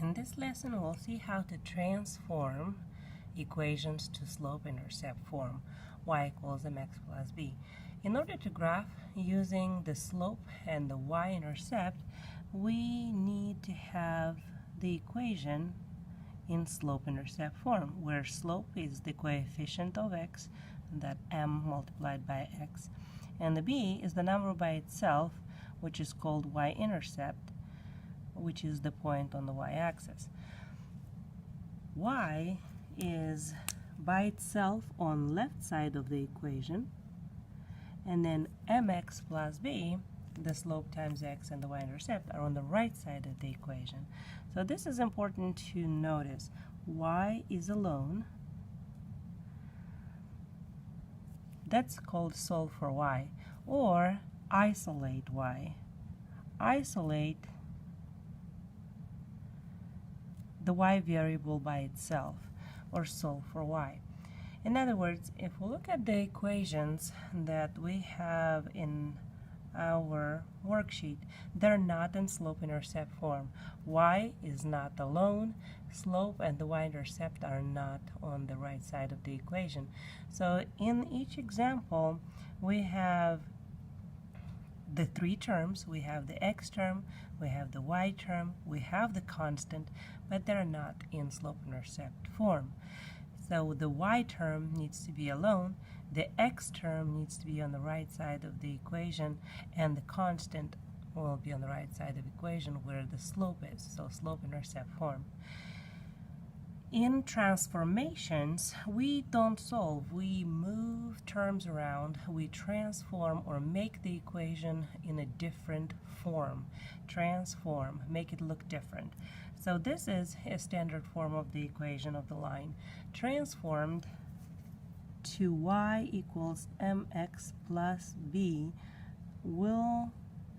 In this lesson, we'll see how to transform equations to slope-intercept form, y equals mx plus b. In order to graph using the slope and the y-intercept, we need to have the equation in slope-intercept form, where slope is the coefficient of x, that m multiplied by x, and the b is the number by itself, which is called y-intercept, which is the point on the y-axis. Y is by itself on left side of the equation, and then mx plus b, the slope times x and the y-intercept, are on the right side of the equation. So this is important to notice. Y is alone. That's called solve for y, or isolate y. Isolate the y variable by itself, or solve for y. In other words, if we look at the equations that we have in our worksheet, they're not in slope-intercept form. Y is not alone. Slope and the y-intercept are not on the right side of the equation. So in each example, we have the three terms. We have the x term, we have the y term, we have the constant, but they're not in slope-intercept form. So the y term needs to be alone, the x term needs to be on the right side of the equation, and the constant will be on the right side of the equation where the slope is, so slope-intercept form. In transformations, we don't solve, we move terms around, we transform or make the equation in a different form. Transform, make it look different. So this is a standard form of the equation of the line. Transformed to y equals mx plus b will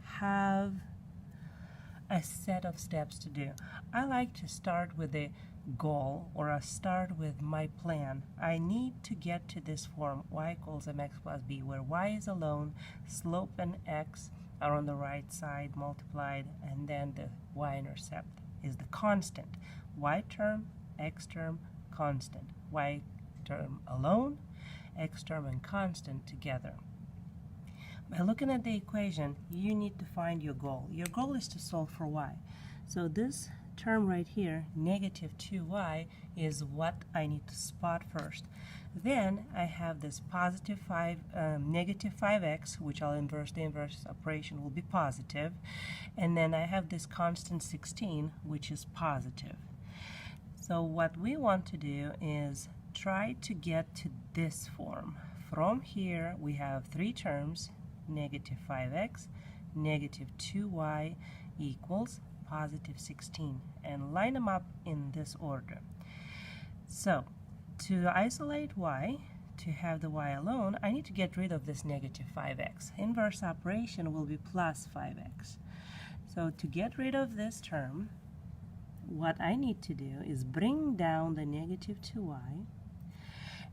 have a set of steps to do. I like to start with a goal, or I start with my plan. I need to get to this form, y equals mx plus b, where y is alone, slope and x are on the right side multiplied, and then the y-intercept is the constant. Y term, x term, constant. Y term alone, x term and constant together. By looking at the equation, you need to find your goal. Your goal is to solve for y. So this term right here, negative 2y, is what I need to spot first. Then I have this positive negative 5x, which I'll inverse. The inverse operation will be positive. And then I have this constant 16, which is positive. So what we want to do is try to get to this form. From here, we have three terms, negative 5x, negative 2y equals positive 16, and line them up in this order. So to isolate y, to have the y alone, I need to get rid of this negative 5x. Inverse operation will be plus 5x. So to get rid of this term, what I need to do is bring down the negative 2y,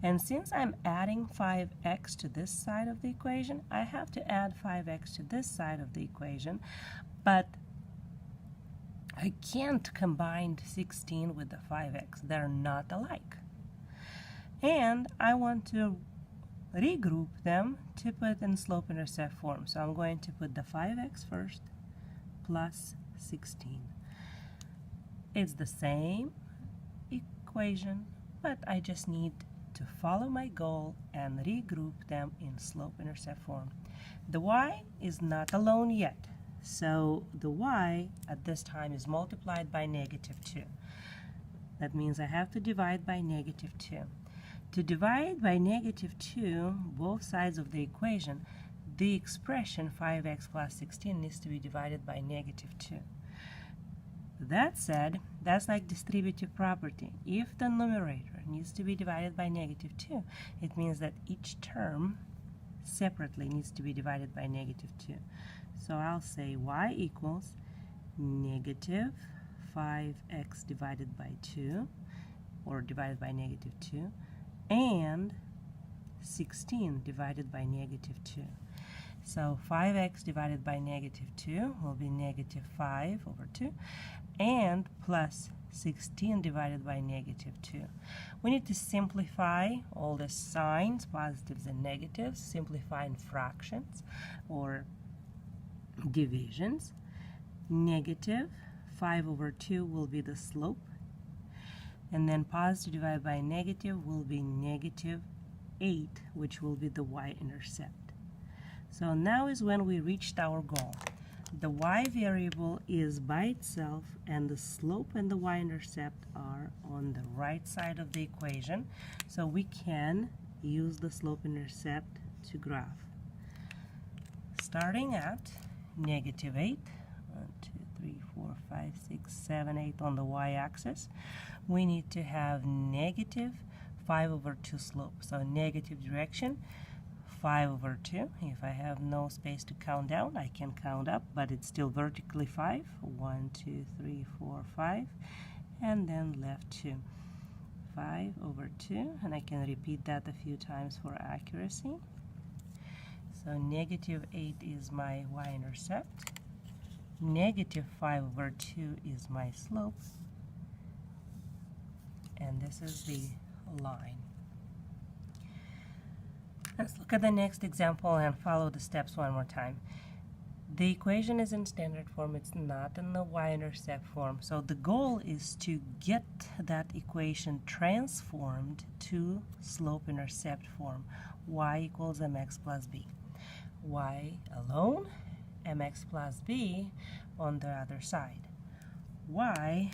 and since I'm adding 5x to this side of the equation, I have to add 5x to this side of the equation, but I can't combine 16 with the 5x. They're not alike. And I want to regroup them to put in slope-intercept form. So I'm going to put the 5x first plus 16. It's the same equation, but I just need to follow my goal and regroup them in slope-intercept form. The y is not alone yet. So the y at this time is multiplied by negative 2. That means I have to divide by negative 2. To divide by negative 2 both sides of the equation, the expression 5x plus 16 needs to be divided by negative 2. That said, that's like distributive property. If the numerator needs to be divided by negative 2, it means that each term separately needs to be divided by negative 2. So I'll say y equals negative 5x divided by 2, or divided by negative 2, and 16 divided by negative 2. So 5x divided by negative 2 will be negative 5 over 2, and plus 16 divided by negative 2. We need to simplify all the signs, positives and negatives, simplify in fractions or divisions. Negative 5 over 2 will be the slope, and then positive divided by negative will be negative 8, which will be the y-intercept. So now is when we reached our goal. The y variable is by itself, and the slope and the y-intercept are on the right side of the equation, so we can use the slope-intercept to graph. Starting at negative 8, 1, 2, 3, 4, 5, 6, 7, 8 on the y-axis, we need to have negative 5 over 2 slope. So negative direction, 5 over 2. If I have no space to count down, I can count up, but it's still vertically 5. 1, 2, 3, 4, 5. And then left 2. 5 over 2. And I can repeat that a few times for accuracy. So negative 8 is my y-intercept. Negative 5 over 2 is my slope. And this is the line. Let's look at the next example and follow the steps one more time. The equation is in standard form, it's not in the y-intercept form. So the goal is to get that equation transformed to slope-intercept form. Y equals mx plus b. Y alone, mx plus b on the other side. Y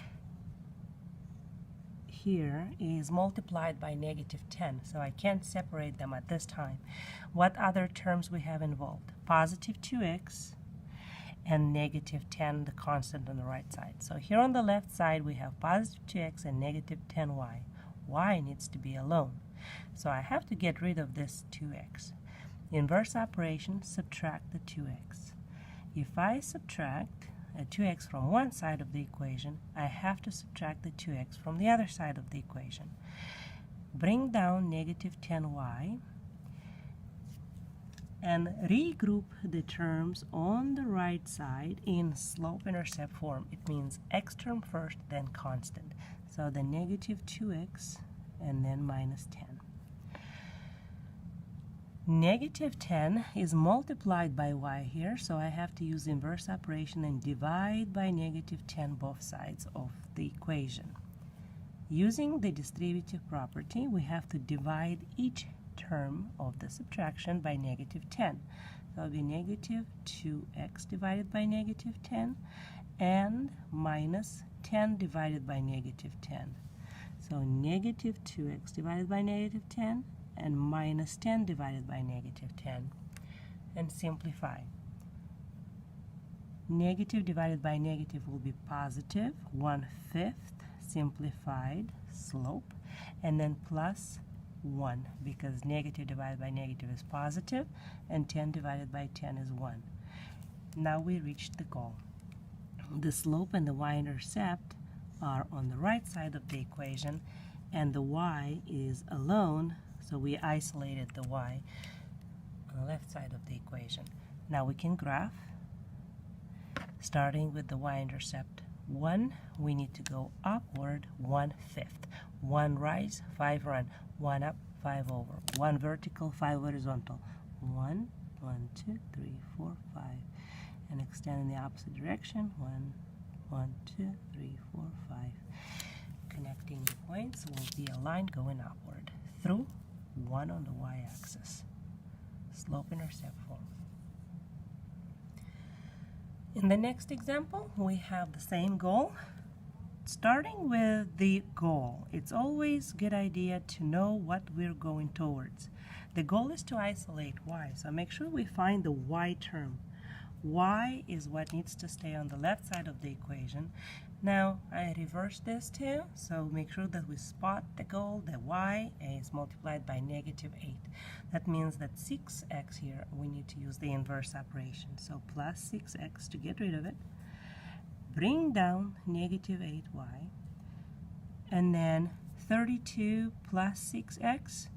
here is multiplied by negative 10, so I can't separate them at this time. What other terms we have involved? Positive 2x and negative 10, the constant on the right side. So here on the left side we have positive 2x and negative 10y. Y needs to be alone. So I have to get rid of this 2x. Inverse operation, subtract the 2x. If I subtract a 2x from one side of the equation, I have to subtract the 2x from the other side of the equation. Bring down negative 10y and regroup the terms on the right side in slope-intercept form. It means x term first, then constant. So the negative 2x and then minus 10. Negative 10 is multiplied by y here, so I have to use the inverse operation and divide by negative 10 both sides of the equation. Using the distributive property, we have to divide each term of the subtraction by negative 10. So it will be negative 2x divided by negative 10 and minus 10 divided by negative 10. So negative 2x divided by negative 10 and minus 10 divided by negative 10. And simplify. Negative divided by negative will be positive 1/5 simplified slope, and then plus 1, because negative divided by negative is positive and 10 divided by 10 is 1. Now we reached the goal. The slope and the y-intercept are on the right side of the equation, and the y is alone, so we isolated the y on the left side of the equation. Now we can graph, starting with the y-intercept 1. We need to go upward 1/5. 1 rise, 5 run. 1 up, 5 over. 1 vertical, 5 horizontal. 1, 1, 2, 3, 4, 5. And extend in the opposite direction. 1, 1, 2, 3, 4, 5. Connecting the points will be a line going upward through 1 on the y-axis. Slope-intercept form. In the next example, we have the same goal. Starting with the goal, it's always a good idea to know what we're going towards. The goal is to isolate y, so make sure we find the y term. Y is what needs to stay on the left side of the equation. Now I reverse this too, so make sure that we spot the goal. The y is multiplied by negative 8. That means that 6x here, we need to use the inverse operation. So plus 6x to get rid of it. Bring down negative 8y. And then 32 plus 6x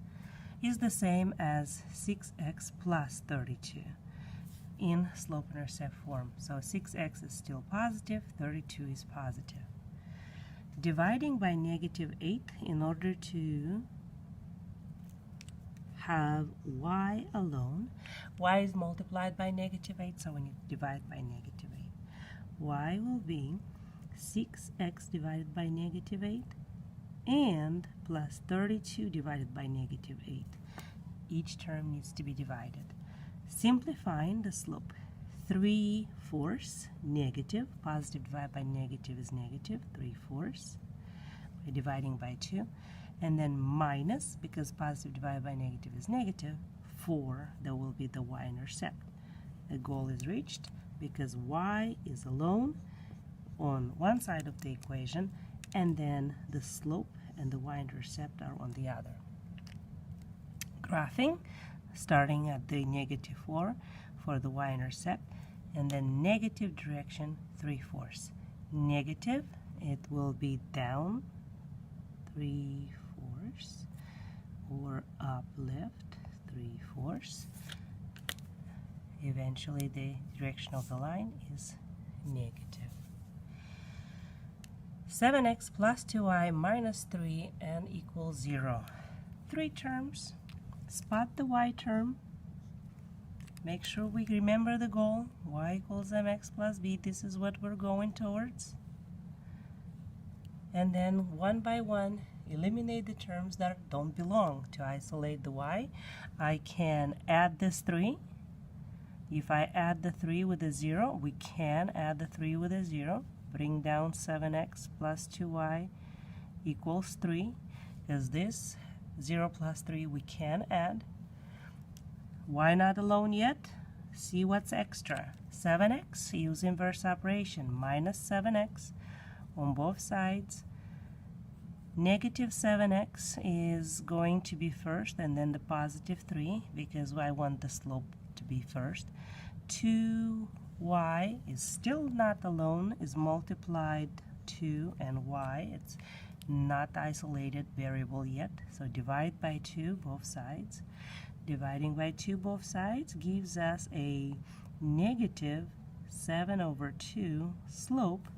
is the same as 6x plus 32. in slope-intercept form. So 6x is still positive, 32 is positive. Dividing by -8 in order to have y alone. Y is multiplied by -8, so we need to divide by -8. Y will be 6x divided by -8 and plus 32 divided by -8. Each term needs to be divided. Simplifying the slope, 3/4 negative, positive divided by negative is negative, 3/4. We're dividing by 2. And then minus, because positive divided by negative is negative, 4, that will be the y-intercept. The goal is reached because y is alone on one side of the equation, and then the slope and the y-intercept are on the other. Graphing, starting at the -4 for the y-intercept, and then negative direction, 3/4. Negative, it will be down 3/4, or up left 3/4. Eventually the direction of the line is negative. 7x plus 2y minus 3 and equals 0. 3 terms. Spot the y term. Make sure we remember the goal. Y equals mx plus b. This is what we're going towards. And then one by one, eliminate the terms that don't belong. To isolate the y, I can add this 3. If I add the 3 with a 0, we can add the 3 with a 0. Bring down 7x plus 2y equals 3. Because this 0 plus 3 we can add. Y not alone yet? See what's extra. 7x, use inverse operation, minus 7x. On both sides. Negative 7x is going to be first, and then the positive 3, because I want the slope to be first. 2y is still not alone, is multiplied 2 and y. It's not isolated variable yet, so divide by 2 both sides. Dividing by 2 both sides gives us a negative 7/2 slope,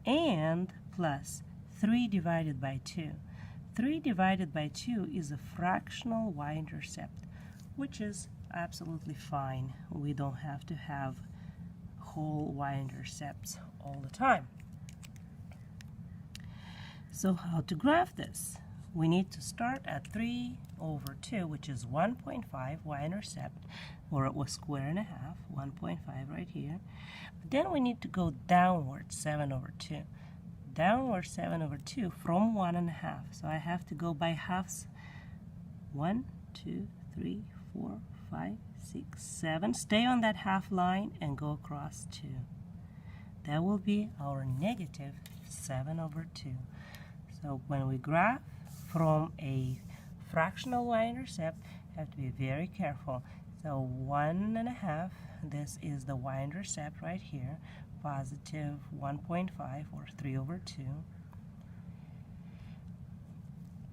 and plus 3 divided by 2. 3 divided by 2 is a fractional y-intercept, which is absolutely fine. We don't have to have whole y-intercepts all the time. So how to graph this? We need to start at 3/2, which is 1.5 y-intercept, or it was square and a half, 1.5 right here. But then we need to go downward 7/2. Downward 7/2 from 1.5. So I have to go by halves. 1, 2, 3, 4, 5, 6, 7. Stay on that half line and go across 2. That will be our negative 7/2. So when we graph from a fractional y-intercept, you have to be very careful. So 1.5, this is the y-intercept right here, positive 1.5 or 3/2.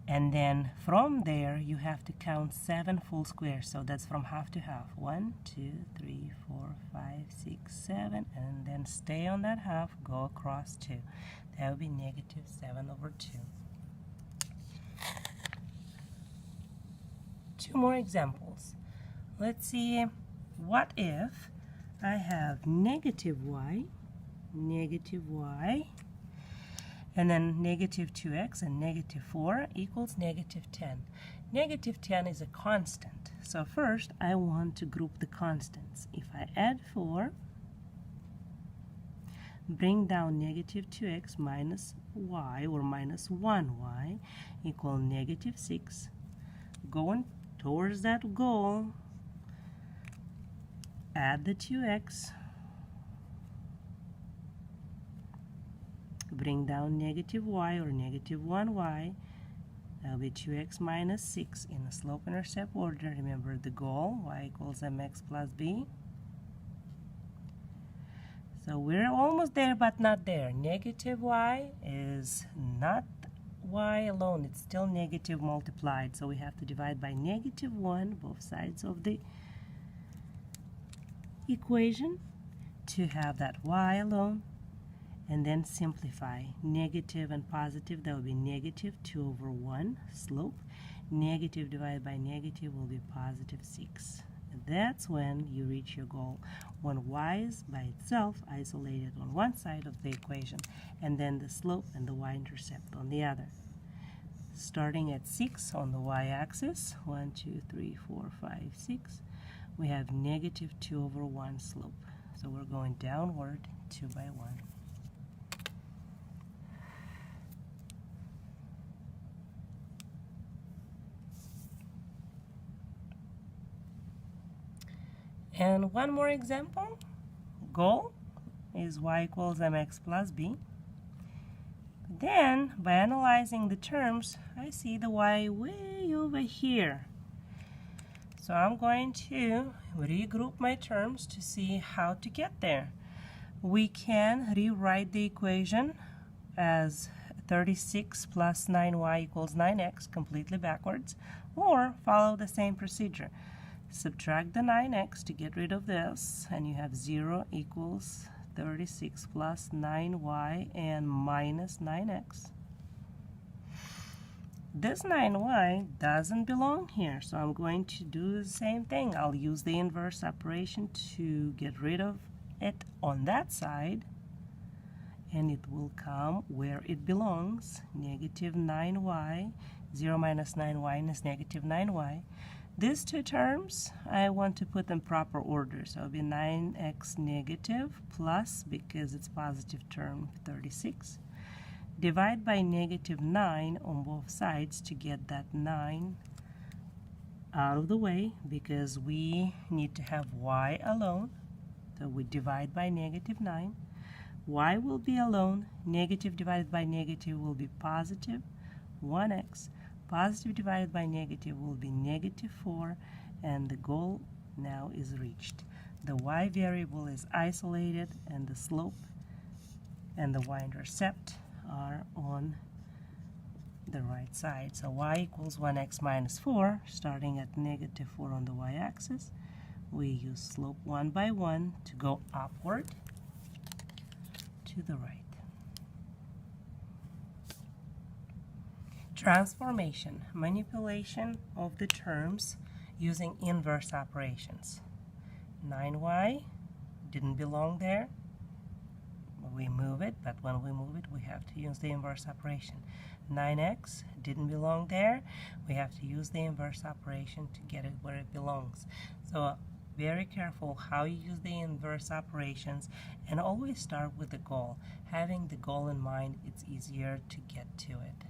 And then from there you have to count 7 full squares, so that's from half to half. 1, 2, 3, 4, 5, 6, 7, and then stay on that half, go across 2. That would be negative 7/2. 2 more examples. Let's see, what if I have negative y, and then negative 2x and negative 4 equals negative 10. Negative 10 is a constant. So first, I want to group the constants. If I add 4, bring down negative 2x minus y, or minus 1y, equal negative 6. Going towards that goal, add the 2x, bring down negative y, or negative 1y. That will be 2x minus 6 in the slope-intercept order. Remember the goal, y equals mx plus b. So we're almost there, but not there. Negative y is not y alone. It's still negative multiplied. So we have to divide by negative 1, both sides of the equation to have that y alone, and then simplify. Negative and positive, that will be negative 2 over 1 slope. Negative divided by negative will be positive 6. And that's when you reach your goal, when y is by itself isolated on one side of the equation, and then the slope and the y-intercept on the other. Starting at 6 on the y-axis, 1, 2, 3, 4, 5, 6, we have negative 2 over 1 slope. So we're going downward 2 by 1. And one more example. Goal is y equals mx plus b. Then, by analyzing the terms, I see the y way over here. So I'm going to regroup my terms to see how to get there. We can rewrite the equation as 36 plus 9y equals 9x, completely backwards, or follow the same procedure. Subtract the 9x to get rid of this, and you have 0 equals 36 plus 9y and minus 9x. This 9y doesn't belong here, so I'm going to do the same thing. I'll use the inverse operation to get rid of it on that side, and it will come where it belongs. Negative 9y, 0 minus 9y is negative 9y. These two terms, I want to put them proper order. So it'll be 9x negative plus, because it's positive term, 36. Divide by negative 9 on both sides to get that 9 out of the way, because we need to have y alone. So we divide by negative 9. Y will be alone. Negative divided by negative will be positive 1x. Positive divided by negative will be negative 4, and the goal now is reached. The y variable is isolated, and the slope and the y-intercept are on the right side. So y equals 1x minus 4, starting at negative 4 on the y-axis. We use slope 1 by 1 to go upward to the right. Transformation, manipulation of the terms using inverse operations. 9y didn't belong there. We move it, but when we move it, we have to use the inverse operation. 9x didn't belong there. We have to use the inverse operation to get it where it belongs. So very careful how you use the inverse operations, and always start with the goal. Having the goal in mind, it's easier to get to it.